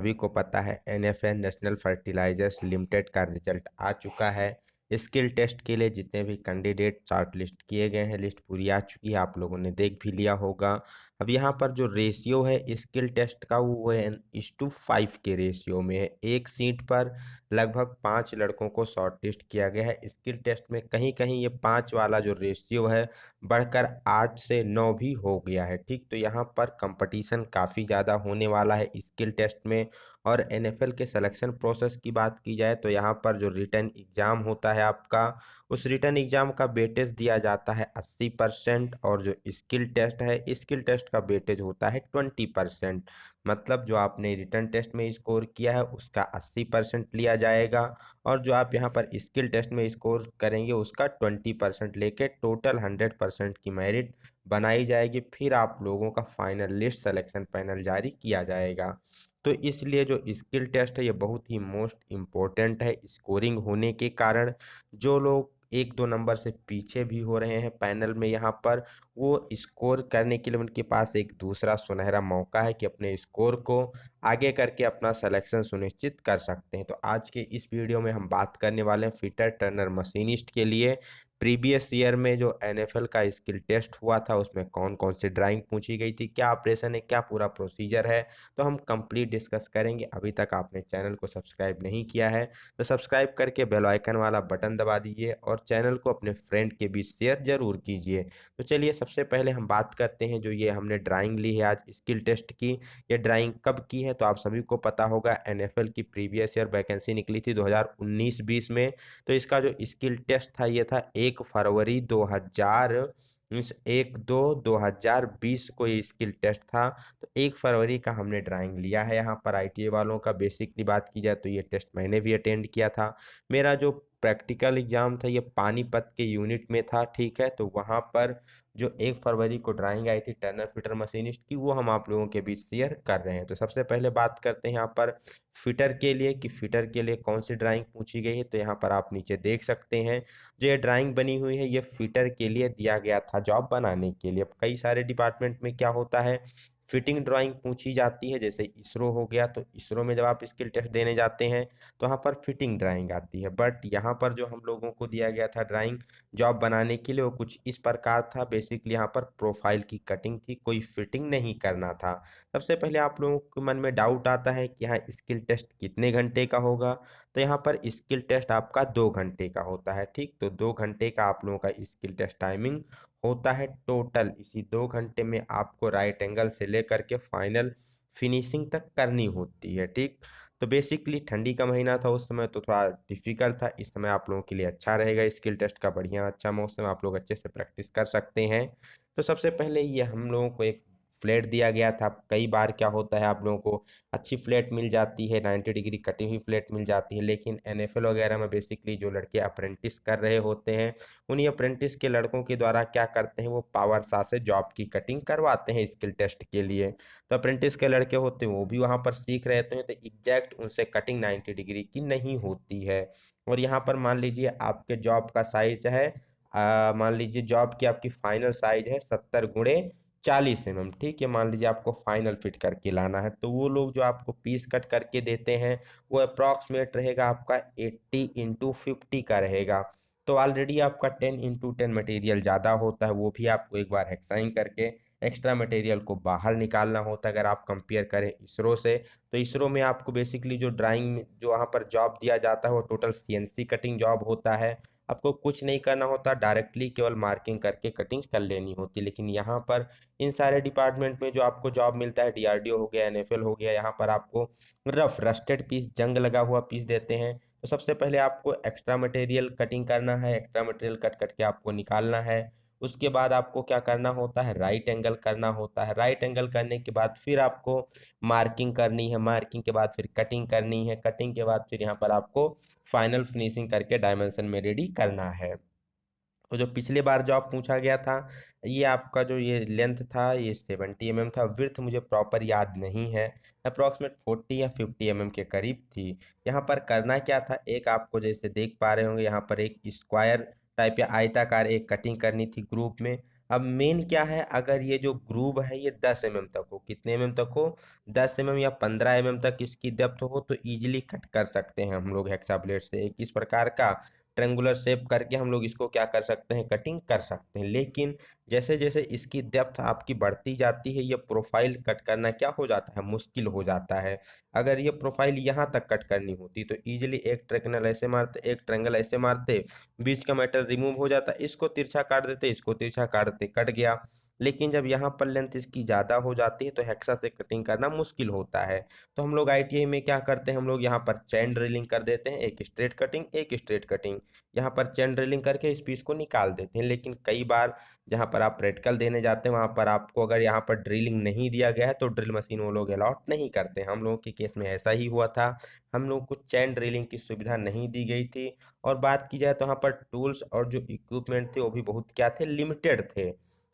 सभी को पता है एनएफएल नेशनल फर्टिलाइजर्स लिमिटेड का रिजल्ट आ चुका है। स्किल टेस्ट के लिए जितने भी कैंडिडेट शॉर्ट लिस्ट किए गए हैं, लिस्ट पूरी आ चुकी है, आप लोगों ने देख भी लिया होगा। अब यहाँ पर जो रेशियो है स्किल टेस्ट का वो है 1:5 के रेशियो में है। एक सीट पर लगभग 5 लड़कों को शॉर्ट लिस्ट किया गया है। स्किल टेस्ट में कहीं कहीं ये 5 वाला जो रेशियो है बढ़कर 8 से 9 भी हो गया है। ठीक, तो यहाँ पर कंपटीशन काफ़ी ज़्यादा होने वाला है स्किल टेस्ट में। और एनएफएल के सिलेक्शन प्रोसेस की बात की जाए तो यहाँ पर जो रिटन एग्ज़ाम होता है आपका, उस रिटन एग्ज़ाम का वेटेज दिया जाता है 80%। और जो स्किल टेस्ट है, स्किल टेस्ट का वेटेज होता है 20%। मतलब जो आपने रिटन टेस्ट में स्कोर किया है उसका 80% लिया जाएगा, और जो आप यहाँ पर स्किल टेस्ट में स्कोर करेंगे उसका 20% लेके टोटल 100% की मेरिट बनाई जाएगी। फिर आप लोगों का फाइनल लिस्ट सिलेक्शन पैनल जारी किया जाएगा। तो इसलिए जो स्किल टेस्ट है ये बहुत ही मोस्ट इम्पोर्टेंट है स्कोरिंग होने के कारण। जो लोग 1-2 नंबर से पीछे भी हो रहे हैं पैनल में, यहाँ पर वो स्कोर करने के लिए उनके पास एक दूसरा सुनहरा मौका है कि अपने स्कोर को आगे करके अपना सिलेक्शन सुनिश्चित कर सकते हैं। तो आज के इस वीडियो में हम बात करने वाले हैं फिटर टर्नर मशीनिस्ट के लिए प्रीवियस ईयर में जो एनएफएल का स्किल टेस्ट हुआ था उसमें कौन कौन सी ड्राइंग पूछी गई थी, क्या ऑपरेशन है, क्या पूरा प्रोसीजर है, तो हम कंप्लीट डिस्कस करेंगे। अभी तक आपने चैनल को सब्सक्राइब नहीं किया है तो सब्सक्राइब करके बेल आइकन वाला बटन दबा दीजिए और चैनल को अपने फ्रेंड के बीच शेयर जरूर कीजिए। तो चलिए सबसे पहले हम बात करते हैं जो ये हमने ड्राइंग ली है आज स्किल टेस्ट की। ये ड्राइंग कब की है तो आप सभी को पता होगा, एनएफएल की प्रीवियस ईयर वैकेंसी निकली थी 2019-20 में। तो इसका जो स्किल टेस्ट था ये था 1 फरवरी 2020 को ये स्किल टेस्ट था। तो 1 फरवरी का हमने ड्राइंग लिया है। यहाँ पर आईटीआई वालों का बेसिकली बात की जाए तो ये टेस्ट मैंने भी अटेंड किया था। मेरा जो प्रैक्टिकल एग्जाम था ये पानीपत के यूनिट में था। ठीक है, तो वहाँ पर जो 1 फरवरी को ड्राइंग आई थी टर्नर फिटर मशीनिस्ट की, वो हम आप लोगों के बीच शेयर कर रहे हैं। तो सबसे पहले बात करते हैं यहाँ पर फिटर के लिए कि फिटर के लिए कौन सी ड्राइंग पूछी गई है। तो यहाँ पर आप नीचे देख सकते हैं जो ये ड्राइंग बनी हुई है ये फिटर के लिए दिया गया था जॉब बनाने के लिए। अब कई सारे डिपार्टमेंट में क्या होता है, फिटिंग ड्राइंग पूछी जाती है। जैसे इसरो हो गया, तो इसरो में जब आप स्किल टेस्ट देने जाते हैं तो वहाँ पर फिटिंग ड्राइंग आती है। बट यहाँ पर जो हम लोगों को दिया गया था ड्राइंग जॉब बनाने के लिए वो कुछ इस प्रकार था। बेसिकली यहाँ पर प्रोफाइल की कटिंग थी, कोई फिटिंग नहीं करना था। सबसे पहले आप लोगों के मन में डाउट आता है कि यहाँ स्किल टेस्ट कितने घंटे का होगा। तो यहाँ पर स्किल टेस्ट आपका 2 घंटे का होता है। ठीक, तो 2 घंटे का आप लोगों का स्किल टेस्ट टाइमिंग होता है टोटल। इसी 2 घंटे में आपको राइट एंगल से लेकर के फाइनल फिनिशिंग तक करनी होती है। ठीक, तो बेसिकली ठंडी का महीना था उस समय तो थोड़ा डिफिकल्ट था। इस समय आप लोगों के लिए अच्छा रहेगा, स्किल टेस्ट का बढ़िया अच्छा मौसम, आप लोग अच्छे से प्रैक्टिस कर सकते हैं। तो सबसे पहले ये हम लोगों को एक फ्लैट दिया गया था। कई बार क्या होता है आप लोगों को अच्छी फ्लैट मिल जाती है, 90 डिग्री कटी हुई फ्लैट मिल जाती है, लेकिन एनएफएल वगैरह में बेसिकली जो लड़के अप्रेंटिस कर रहे होते हैं उन्हीं अप्रेंटिस के लड़कों के द्वारा क्या करते हैं वो पावर सा से जॉब की कटिंग करवाते हैं स्किल टेस्ट के लिए। तो अप्रेंटिस के लड़के होते हैं वो भी वहाँ पर सीख रहे होते हैं, तो एग्जैक्ट उनसे कटिंग 90 डिग्री की नहीं होती है। और यहाँ पर मान लीजिए आपके जॉब का साइज है, मान लीजिए जॉब की आपकी फाइनल साइज है 70x40 mm। ठीक है, मान लीजिए आपको फाइनल फिट करके लाना है, तो वो लोग जो आपको पीस कट करके देते हैं वो अप्रॉक्सीमेट रहेगा आपका 80x50 का रहेगा। तो ऑलरेडी आपका 10x10 मटेरियल ज़्यादा होता है, वो भी आपको एक बार हेक्साइन करके एक्स्ट्रा मटेरियल को बाहर निकालना होता है। अगर आप कंपेयर करें इसरो से, तो इसरो में आपको बेसिकली जो ड्राइंग जो वहाँ पर जॉब दिया जाता है वो टोटल सीएनसी कटिंग जॉब होता है। आपको कुछ नहीं करना होता, डायरेक्टली केवल मार्किंग करके कटिंग कर लेनी होती। लेकिन यहाँ पर इन सारे डिपार्टमेंट में जो आपको जॉब मिलता है, डीआरडीओ हो गया, एनएफएल हो गया, यहाँ पर आपको रफ रस्टेड पीस, जंग लगा हुआ पीस देते हैं। तो सबसे पहले आपको एक्स्ट्रा मटेरियल कटिंग करना है, एक्स्ट्रा मटेरियल कट कट के आपको निकालना है। उसके बाद आपको क्या करना होता है, राइट एंगल करना होता है। राइट एंगल करने के बाद फिर आपको मार्किंग करनी है, मार्किंग के बाद फिर कटिंग करनी है, कटिंग के बाद फिर यहाँ पर आपको फाइनल फिनिशिंग करके डायमेंशन में रेडी करना है। तो जो पिछले बार जॉब पूछा गया था ये आपका जो ये लेंथ था ये 70 mm था, विड्थ मुझे प्रॉपर याद नहीं है, अप्रॉक्सीमेट 40 या 50 mm के करीब थी। यहाँ पर करना क्या था, एक आपको जैसे देख पा रहे होंगे यहाँ पर एक स्क्वायर टाइप या आयताकार एक कटिंग करनी थी ग्रुप में। अब मेन क्या है, अगर ये जो ग्रूव है ये 10 mm तक हो, कितने mm तक हो, 10 mm या 15 mm तक इसकी डेप्थ हो, तो इजीली कट कर सकते हैं हम लोग हेक्सा ब्लेड से। एक इस प्रकार का ट्रेंगुलर शेप करके हम लोग इसको क्या कर सकते हैं, कटिंग कर सकते हैं। लेकिन जैसे जैसे इसकी डेप्थ आपकी बढ़ती जाती है, ये प्रोफाइल कट करना क्या हो जाता है, मुश्किल हो जाता है। अगर ये प्रोफाइल यहाँ तक कट करनी होती तो इजीली एक ट्रेंगल ऐसे मारते, एक ट्रेंगल ऐसे मारते, बीच का मेटल रिमूव हो जाता, इसको तिरछा काट देते, इसको तिरछा काट देते, कट गया। लेकिन जब यहाँ पर लेंथ इसकी ज़्यादा हो जाती है तो हेक्सा से कटिंग करना मुश्किल होता है। तो हम लोग आईटीआई में क्या करते हैं, हम लोग यहाँ पर चैन ड्रिलिंग कर देते हैं, एक स्ट्रेट कटिंग एक स्ट्रेट कटिंग, यहाँ पर चैन ड्रिलिंग करके इस पीस को निकाल देते हैं। लेकिन कई बार जहाँ पर आप प्रैक्टिकल देने जाते हैं वहाँ पर आपको अगर यहाँ पर ड्रिलिंग नहीं दिया गया है तो ड्रिल मशीन वो लोग अलॉट नहीं करते। हम लोगों के केस में ऐसा ही हुआ था, हम लोगों को चैन ड्रिलिंग की सुविधा नहीं दी गई थी। और बात की जाए तो वहाँ पर टूल्स और जो इक्विपमेंट थे वो भी बहुत क्या थे, लिमिटेड थे।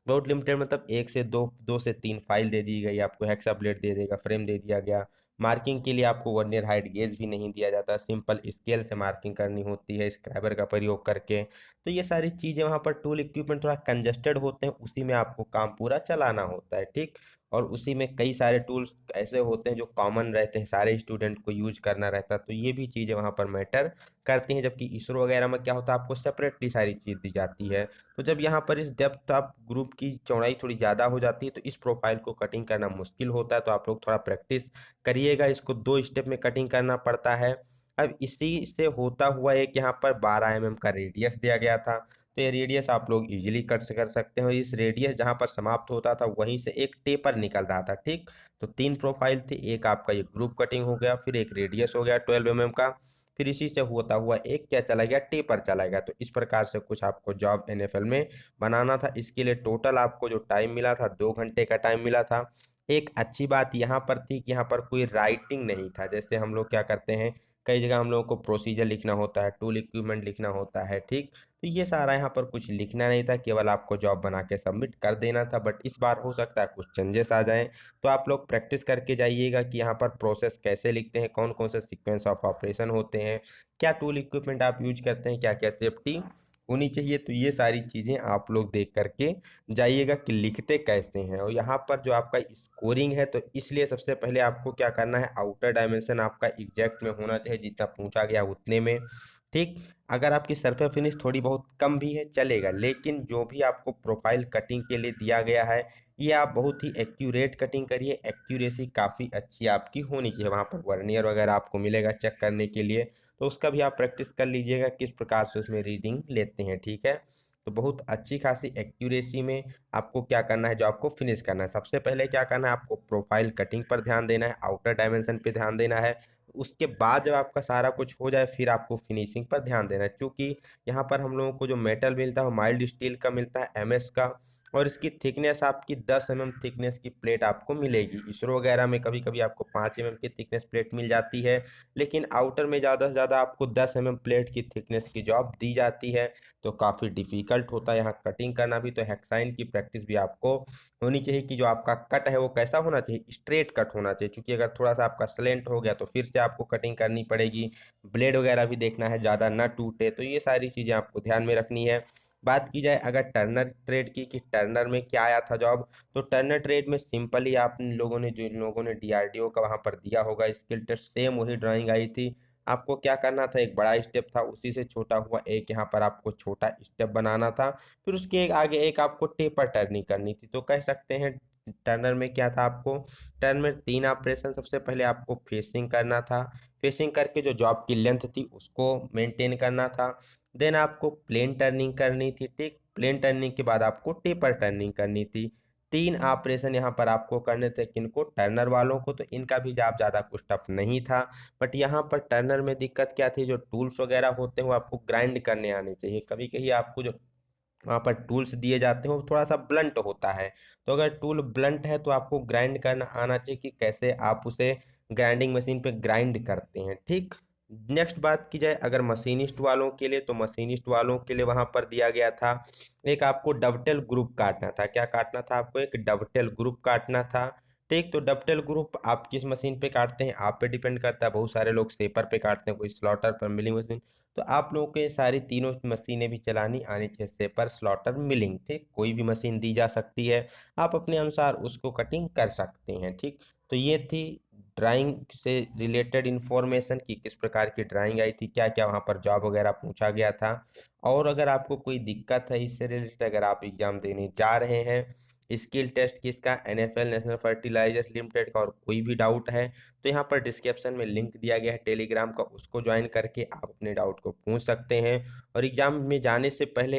बहुत लिमिटेड मतलब एक से दो, दो से तीन फाइल दे दी गई आपको, हेक्सा ब्लेड दे देगा, फ्रेम दे दिया गया। मार्किंग के लिए आपको वर्नियर हाइट गेज भी नहीं दिया जाता, सिंपल स्केल से मार्किंग करनी होती है स्क्रैबर का प्रयोग करके। तो ये सारी चीज़ें वहाँ पर टूल इक्विपमेंट थोड़ा कंजस्टेड होते हैं, उसी में आपको काम पूरा चलाना होता है, ठीक। और उसी में कई सारे टूल्स ऐसे होते हैं जो कॉमन रहते हैं, सारे स्टूडेंट को यूज करना रहता है, तो ये भी चीज़ें वहाँ पर मैटर करती हैं। जबकि इसरो वगैरह में क्या होता है, आपको सेपरेटली सारी चीज़ दी जाती है। तो जब यहाँ पर इस डेप्थ आप ग्रुप की चौड़ाई थोड़ी ज़्यादा हो जाती है तो इस प्रोफाइल को कटिंग करना मुश्किल होता है। तो आप लोग थोड़ा प्रैक्टिस करिएगा, इसको 2 स्टेप में कटिंग करना पड़ता है। अब इसी से होता हुआ एक यहाँ पर 12 mm का रेडियस दिया गया था, तो ये रेडियस आप लोग इजीली कट से कर सकते हैं। इस रेडियस जहाँ पर समाप्त होता था वहीं से एक टेपर निकल रहा था, ठीक। तो 3 प्रोफाइल थी, एक आपका ये ग्रुप कटिंग हो गया, फिर एक रेडियस हो गया 12 mm का, फिर इसी से होता हुआ एक क्या चला गया, टेपर चला गया। तो इस प्रकार से कुछ आपको जॉब एनएफएल में बनाना था। इसके लिए टोटल आपको जो टाइम मिला था 2 घंटे का टाइम मिला था। एक अच्छी बात यहाँ पर थी कि यहाँ पर कोई राइटिंग नहीं था, जैसे हम लोग क्या करते हैं कई जगह हम लोगों को प्रोसीजर लिखना होता है, टूल इक्विपमेंट लिखना होता है, ठीक। तो ये सारा यहाँ पर कुछ लिखना नहीं था, केवल आपको जॉब बना के सबमिट कर देना था। बट इस बार हो सकता है कुछ चेंजेस आ जाएं, तो आप लोग प्रैक्टिस करके जाइएगा कि यहाँ पर प्रोसेस कैसे लिखते हैं, कौन कौन से सीक्वेंस ऑफ ऑपरेशन होते हैं, क्या टूल इक्विपमेंट आप यूज करते हैं, क्या क्या सेफ्टी होनी चाहिए। तो ये सारी चीज़ें आप लोग देख करके जाइएगा कि लिखते कैसे हैं। और यहाँ पर जो आपका स्कोरिंग है, तो इसलिए सबसे पहले आपको क्या करना है, आउटर डायमेंशन आपका एग्जैक्ट में होना चाहिए, जितना पूछा गया उतने में, ठीक। अगर आपकी सरफेस फिनिश थोड़ी बहुत कम भी है चलेगा, लेकिन जो भी आपको प्रोफाइल कटिंग के लिए दिया गया है ये आप बहुत ही एक्यूरेट कटिंग करिए। एक्यूरेसी काफ़ी अच्छी आपकी होनी चाहिए। वहाँ पर वर्नियर वगैरह आपको मिलेगा चेक करने के लिए, तो उसका भी आप प्रैक्टिस कर लीजिएगा किस प्रकार से उसमें रीडिंग लेते हैं, ठीक है। तो बहुत अच्छी खासी एक्यूरेसी में आपको क्या करना है, जो आपको फिनिश करना है, सबसे पहले क्या करना है, आपको प्रोफाइल कटिंग पर ध्यान देना है, आउटर डायमेंशन पे ध्यान देना है। उसके बाद जब आपका सारा कुछ हो जाए फिर आपको फिनिशिंग पर ध्यान देना है। क्योंकि यहाँ पर हम लोगों को जो मेटल मिलता है वो माइल्ड स्टील का मिलता है, एमएस का, और इसकी थिकनेस आपकी 10 mm थिकनेस की प्लेट आपको मिलेगी। इसरो वगैरह में कभी कभी आपको 5 mm की थिकनेस प्लेट मिल जाती है, लेकिन आउटर में ज़्यादा से ज़्यादा आपको 10 mm प्लेट की थिकनेस की जॉब दी जाती है। तो काफ़ी डिफिकल्ट होता है यहाँ कटिंग करना भी। तो हेक्साइन की प्रैक्टिस भी आपको होनी चाहिए कि जो आपका कट है वो कैसा होना चाहिए, स्ट्रेट कट होना चाहिए। क्योंकि अगर थोड़ा सा आपका स्लेंट हो गया तो फिर से आपको कटिंग करनी पड़ेगी। ब्लेड वगैरह भी देखना है ज़्यादा ना टूटे, तो ये सारी चीज़ें आपको ध्यान में रखनी है। बात की जाए अगर टर्नर ट्रेड की कि टर्नर में क्या आया था जॉब, तो टर्नर ट्रेड में सिंपली आप लोगों ने, जो लोगों ने डीआरडीओ का वहाँ पर दिया होगा स्किल टेस्ट, सेम वही ड्राइंग आई थी। आपको क्या करना था, एक बड़ा स्टेप था, उसी से छोटा हुआ एक यहाँ पर आपको छोटा स्टेप बनाना था। फिर उसके एक आगे एक आपको टेपर टर्निंग करनी थी। तो कह सकते हैं टर्नर में क्या था, आपको टर्न में 3 ऑपरेशन, सबसे पहले आपको फेसिंग करना था, फेसिंग करके जो जॉब की लेंथ थी उसको मेंटेन करना था। देन आपको प्लेन टर्निंग करनी थी, ठीक। प्लेन टर्निंग के बाद आपको टेपर टर्निंग करनी थी। 3 ऑपरेशन यहाँ पर आपको करने थे, किनको, टर्नर वालों को। तो इनका भी जॉब ज़्यादा कुछ टफ नहीं था। बट यहाँ पर टर्नर में दिक्कत क्या थी, जो टूल्स वगैरह होते हैं वो आपको ग्राइंड करने आने चाहिए। कभी कभी आपको जो वहाँ पर टूल्स दिए जाते हैं वो थोड़ा सा ब्लंट होता है। तो अगर टूल ब्लंट है तो आपको ग्राइंड करना आना चाहिए कि कैसे आप उसे ग्राइंडिंग मशीन पे ग्राइंड करते हैं, ठीक। नेक्स्ट बात की जाए अगर मशीनिस्ट वालों के लिए, तो मशीनिस्ट वालों के लिए वहाँ पर दिया गया था एक आपको डवटेल ग्रुप काटना था। क्या काटना था आपको, एक डवटेल ग्रुप काटना था। ठीक, तो डबटेल ग्रुप आप किस मशीन पे काटते हैं आप पे डिपेंड करता है। बहुत सारे लोग सेपर पे काटते हैं, कोई स्लॉटर पर, मिलिंग मशीन। तो आप लोगों को ये सारी तीनों मशीनें भी चलानी आनी चाहिए, सेपर, स्लॉटर, मिलिंग। ठीक, कोई भी मशीन दी जा सकती है, आप अपने अनुसार उसको कटिंग कर सकते हैं। ठीक, तो ये थी ड्राइंग से रिलेटेड इंफॉर्मेशन कि किस प्रकार की ड्राइंग आई थी, क्या क्या वहाँ पर जॉब वगैरह पूछा गया था। और अगर आपको कोई दिक्कत है इससे रिलेटेड, अगर आप एग्जाम देने जा रहे हैं, स्किल टेस्ट किसका, एनएफएल नेशनल फर्टिलाइजर्स लिमिटेड का, और कोई भी डाउट है तो यहाँ पर डिस्क्रिप्शन में लिंक दिया गया है टेलीग्राम का, उसको ज्वाइन करके आप अपने डाउट को पूछ सकते हैं। और एग्जाम में जाने से पहले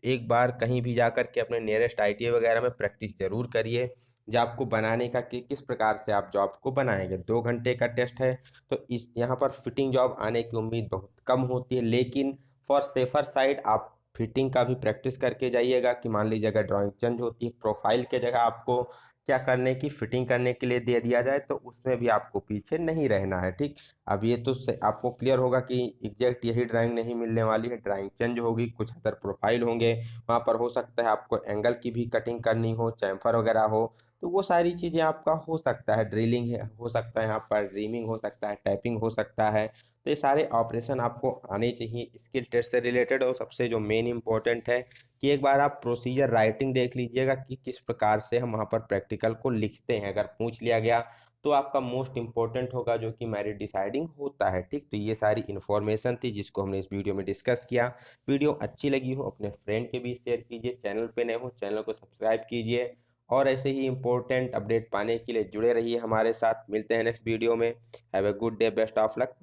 एक बार कहीं भी जाकर के अपने नियरेस्ट आईटीआई वगैरह में प्रैक्टिस जरूर करिए जॉब को बनाने का, कि किस प्रकार से आप जॉब को बनाएंगे। 2 घंटे का टेस्ट है, तो इस यहाँ पर फिटिंग जॉब आने की उम्मीद बहुत कम होती है, लेकिन फॉर सेफर साइड आप फिटिंग का भी प्रैक्टिस करके जाइएगा। कि मान लीजिए अगर ड्राइंग चेंज होती है, प्रोफाइल के जगह आपको क्या करने की फिटिंग करने के लिए दे दिया जाए, तो उसमें भी आपको पीछे नहीं रहना है। ठीक, अब ये तो आपको क्लियर होगा कि एग्जैक्ट यही ड्राइंग नहीं मिलने वाली है, ड्राइंग चेंज होगी, कुछ अदर प्रोफाइल होंगे वहाँ पर। हो सकता है आपको एंगल की भी कटिंग करनी हो, चैम्फर वगैरह हो, तो वो सारी चीज़ें आपका हो सकता है। ड्रिलिंग है, हो सकता है यहाँ पर ड्रीमिंग हो सकता है, टैपिंग हो सकता है। तो ये सारे ऑपरेशन आपको आने चाहिए स्किल टेस्ट से रिलेटेड। और सबसे जो मेन इंपॉर्टेंट है कि एक बार आप प्रोसीजर राइटिंग देख लीजिएगा कि किस प्रकार से हम वहाँ पर प्रैक्टिकल को लिखते हैं। अगर पूछ लिया गया तो आपका मोस्ट इंपॉर्टेंट होगा, जो कि मेरिट डिसाइडिंग होता है। ठीक, तो ये सारी इन्फॉर्मेशन थी जिसको हमने इस वीडियो में डिस्कस किया। वीडियो अच्छी लगी हो अपने फ्रेंड के बीच शेयर कीजिए, चैनल पे नए हो चैनल को सब्सक्राइब कीजिए, और ऐसे ही इंपॉर्टेंट अपडेट पाने के लिए जुड़े रहिए हमारे साथ। मिलते हैं नेक्स्ट वीडियो में। Have a good day, best of luck.